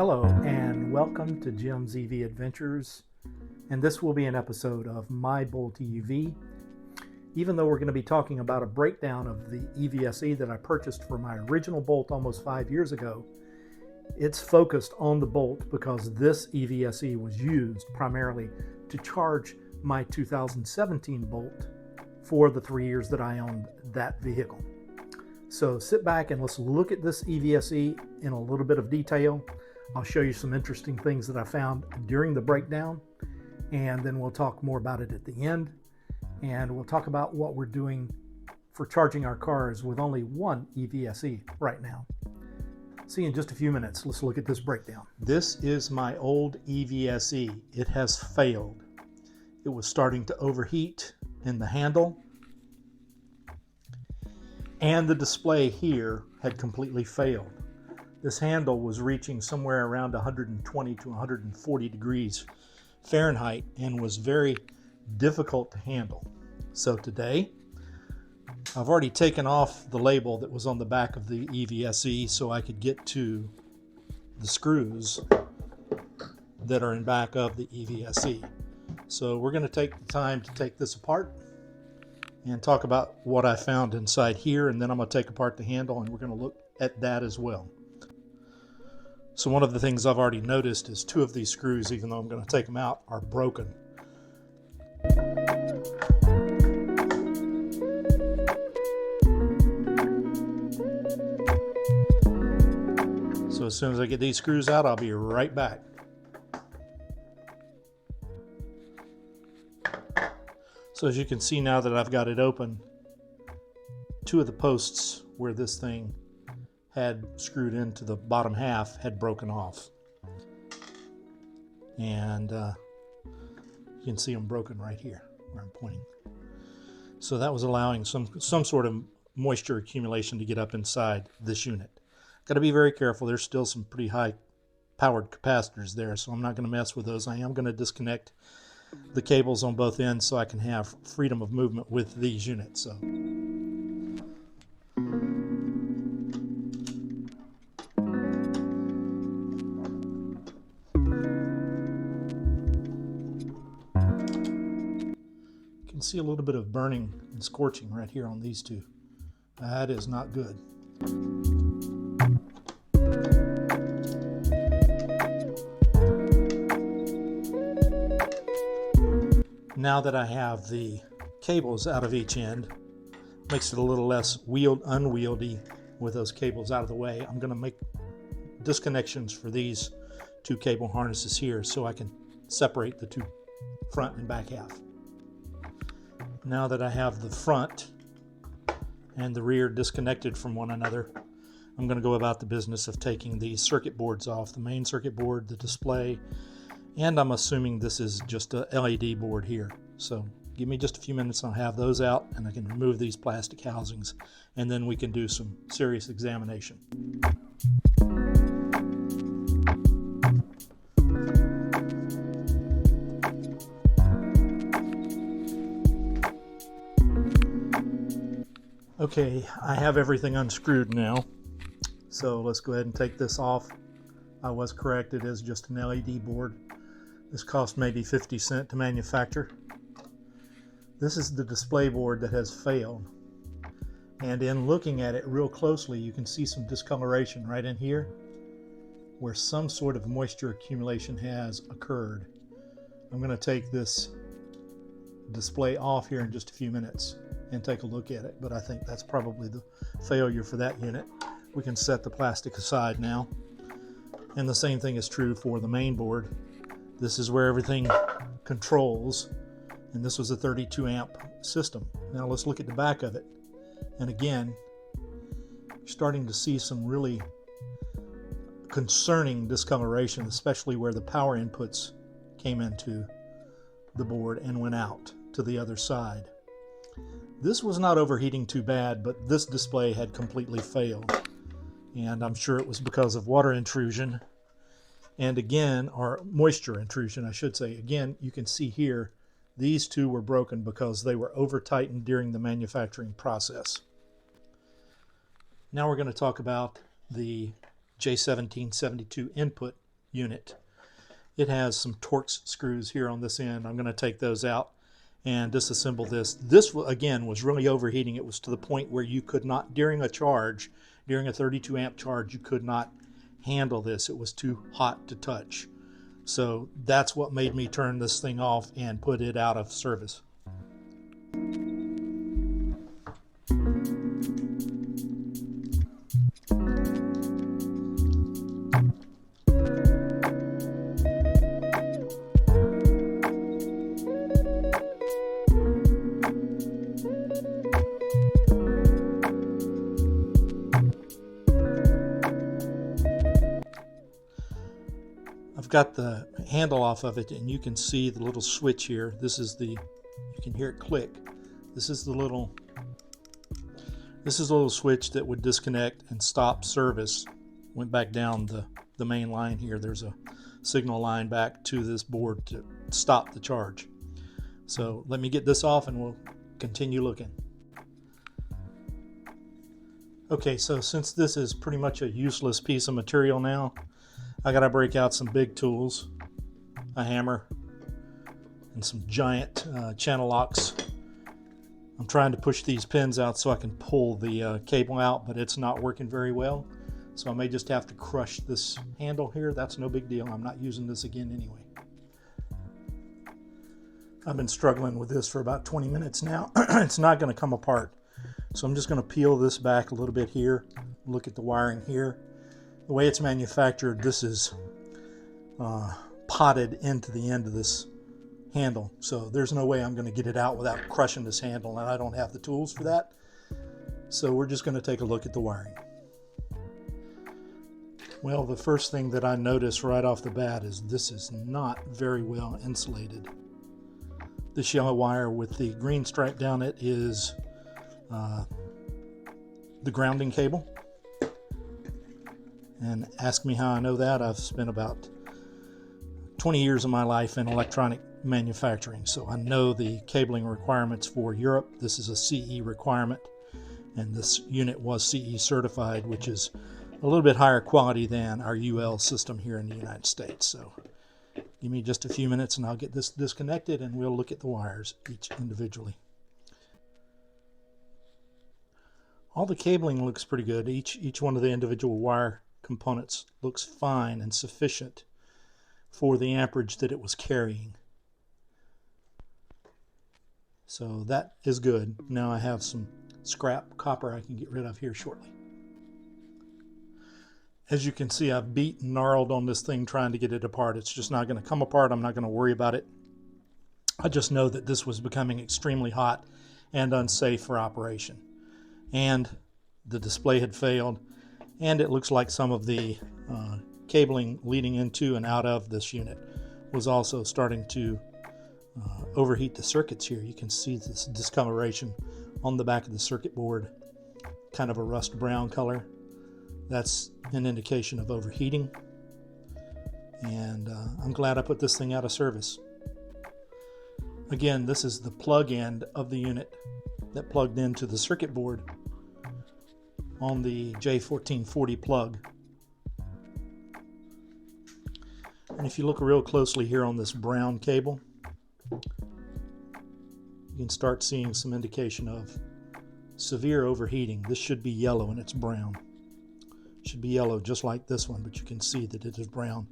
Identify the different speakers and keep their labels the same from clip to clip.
Speaker 1: Hello and welcome to Jim's EV Adventures, and this will be an episode of My Bolt EV. Even though we're going to be talking about a breakdown of the EVSE that I purchased for my original Bolt almost 5 years ago, it's focused on the Bolt because this EVSE was used primarily to charge my 2017 Bolt for the 3 years that I owned that vehicle. So sit back and let's look at this EVSE in a little bit of detail. I'll show you some interesting things that I found during the breakdown, and then we'll talk more about it at the end. And we'll talk about what we're doing for charging our cars with only one EVSE right now. See you in just a few minutes. Let's look at this breakdown. This is my old EVSE. It has failed. It was starting to overheat in the handle, and the display here had completely failed. This handle was reaching somewhere around 120 to 140 degrees Fahrenheit and was very difficult to handle. So today, I've already taken off the label that was on the back of the EVSE so I could get to the screws that are in back of the EVSE. So we're going to take the time to take this apart and talk about what I found inside here, and then I'm going to take apart the handle and we're going to look at that as well. So one of the things I've already noticed is two of these screws, even though I'm going to take them out, are broken. So as soon as I get these screws out, I'll be right back. So as you can see now that I've got it open, two of the posts where this thing had screwed into the bottom half had broken off, and you can see them broken right here where I'm pointing. So that was allowing some sort of moisture accumulation to get up inside this unit. Got to be very careful. There's still some pretty high powered capacitors there, so I'm not going to mess with those. I am going to disconnect the cables on both ends so I can have freedom of movement with these units. So see a little bit of burning and scorching right here on these two. That is not good. Now that I have the cables out of each end, makes it a little less unwieldy with those cables out of the way. I'm going to make disconnections for these two cable harnesses here so I can separate the two front and back half. Now that I have the front and the rear disconnected from one another, I'm going to go about the business of taking these circuit boards off, the main circuit board, the display, and I'm assuming this is just a LED board here. So give me just a few minutes and I'll have those out and I can remove these plastic housings, and then we can do some serious examination. Okay, I have everything unscrewed now, so let's go ahead and take this off. I was correct, it is just an LED board. This cost maybe 50 cents to manufacture. This is the display board that has failed, and in looking at it real closely you can see some discoloration right in here where some sort of moisture accumulation has occurred. I'm going to take this display off here in just a few minutes and take a look at it, but I think that's probably the failure for that unit. We can set the plastic aside now, and the same thing is true for the main board. This is where everything controls, and this was a 32 amp system. Now let's look at the back of it, and again you're starting to see some really concerning discoloration, especially where the power inputs came into the board and went out to the other side. This was not overheating too bad, but this display had completely failed, and I'm sure it was because of water intrusion, and again, or moisture intrusion I should say. Again, you can see here these two were broken because they were over tightened during the manufacturing process. Now we're going to talk about the J1772 input unit. It has some Torx screws here on this end. I'm going to take those out and disassemble this. This, again, was really overheating. It was to the point where you could not, during a 32 amp charge, you could not handle this. It was too hot to touch. So that's what made me turn this thing off and put it out of service. I've got the handle off of it, and you can see the little switch here. This is the, you can hear it click. This is the little switch that would disconnect and stop service. Went back down the main line here. There's a signal line back to this board to stop the charge. So let me get this off and we'll continue looking. Okay, so since this is pretty much a useless piece of material now, I gotta break out some big tools, a hammer, and some giant channel locks. I'm trying to push these pins out so I can pull the cable out, but it's not working very well. So I may just have to crush this handle here. That's no big deal. I'm not using this again anyway. I've been struggling with this for about 20 minutes now. It's not gonna come apart. So I'm just gonna peel this back a little bit here, look at the wiring here. The way it's manufactured, this is potted into the end of this handle. So there's no way I'm going to get it out without crushing this handle, and I don't have the tools for that. So we're just going to take a look at the wiring. Well, the first thing that I notice right off the bat is this is not very well insulated. This yellow wire with the green stripe down it is the grounding cable. And ask me how I know that. I've spent about 20 years of my life in electronic manufacturing, so I know the cabling requirements for Europe. This is a CE requirement, and this unit was CE certified, which is a little bit higher quality than our UL system here in the United States. So give me just a few minutes and I'll get this disconnected and we'll look at the wires each individually. All the cabling looks pretty good. Each one of the individual wire components looks fine and sufficient for the amperage that it was carrying. So that is good. Now I have some scrap copper I can get rid of here shortly. As you can see, I've beat and gnarled on this thing trying to get it apart. It's just not going to come apart. I'm not going to worry about it. I just know that this was becoming extremely hot and unsafe for operation. And the display had failed. And it looks like some of the cabling leading into and out of this unit was also starting to overheat the circuits here. You can see this discoloration on the back of the circuit board, kind of a rust brown color. That's an indication of overheating. And I'm glad I put this thing out of service. Again, this is the plug end of the unit that plugged into the circuit board on the J1440 plug. And if you look real closely here on this brown cable, you can start seeing some indication of severe overheating. This should be yellow and it's brown. It should be yellow just like this one, but you can see that it is brown.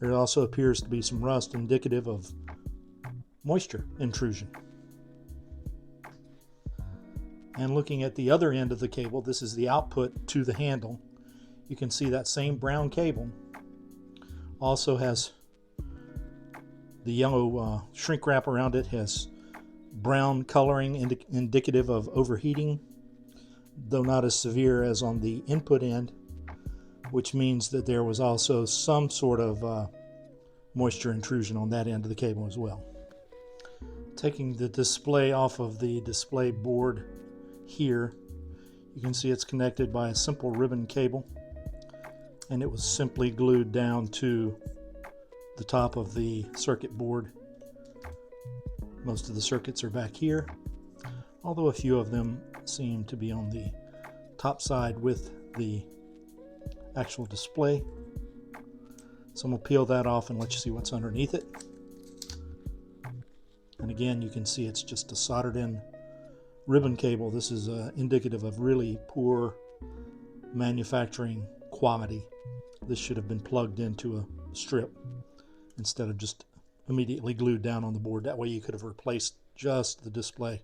Speaker 1: There also appears to be some rust indicative of moisture intrusion. And looking at the other end of the cable, this is the output to the handle. You can see that same brown cable also has the yellow shrink wrap around it, has brown coloring indicative of overheating, though not as severe as on the input end, which means that there was also some sort of moisture intrusion on that end of the cable as well. Taking the display off of the display board here, you can see it's connected by a simple ribbon cable, and it was simply glued down to the top of the circuit board. Most of the circuits are back here, although a few of them seem to be on the top side with the actual display. So I'm going to peel that off and let you see what's underneath it. And again, you can see it's just a soldered in ribbon cable. This is indicative of really poor manufacturing quality. This should have been plugged into a strip instead of just immediately glued down on the board. That way you could have replaced just the display.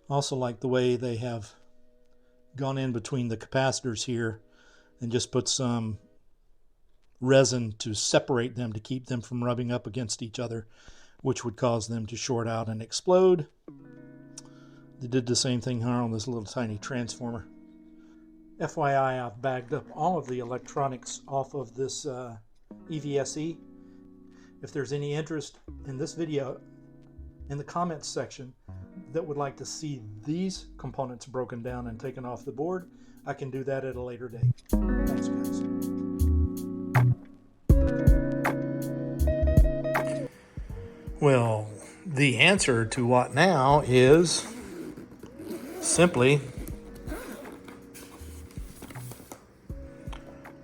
Speaker 1: Also like the way they have gone in between the capacitors here and just put some resin to separate them to keep them from rubbing up against each other, which would cause them to short out and explode. They did the same thing here on this little tiny transformer. FYI, I've bagged up all of the electronics off of this EVSE. If there's any interest in this video in the comments section that would like to see these components broken down and taken off the board, I can do that at a later date. Thanks, guys. Well, the answer to what now is simply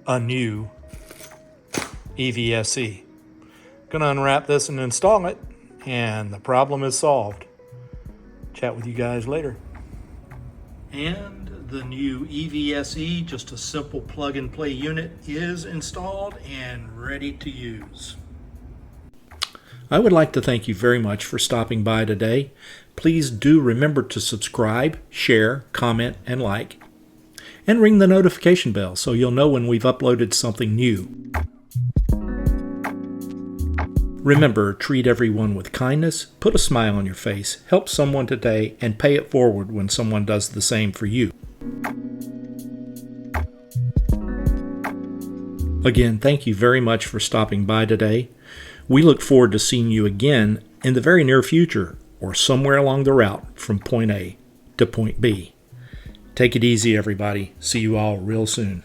Speaker 1: a new EVSE. Gonna unwrap this and install it, and the problem is solved. Chat with you guys later. And the new EVSE, just a simple plug and play unit, is installed and ready to use. I would like to thank you very much for stopping by today. Please do remember to subscribe, share, comment, and like, and ring the notification bell so you'll know when we've uploaded something new. Remember, treat everyone with kindness, put a smile on your face, help someone today, and pay it forward when someone does the same for you. Again, thank you very much for stopping by today. We look forward to seeing you again in the very near future, or somewhere along the route from point A to point B. Take it easy, everybody. See you all real soon.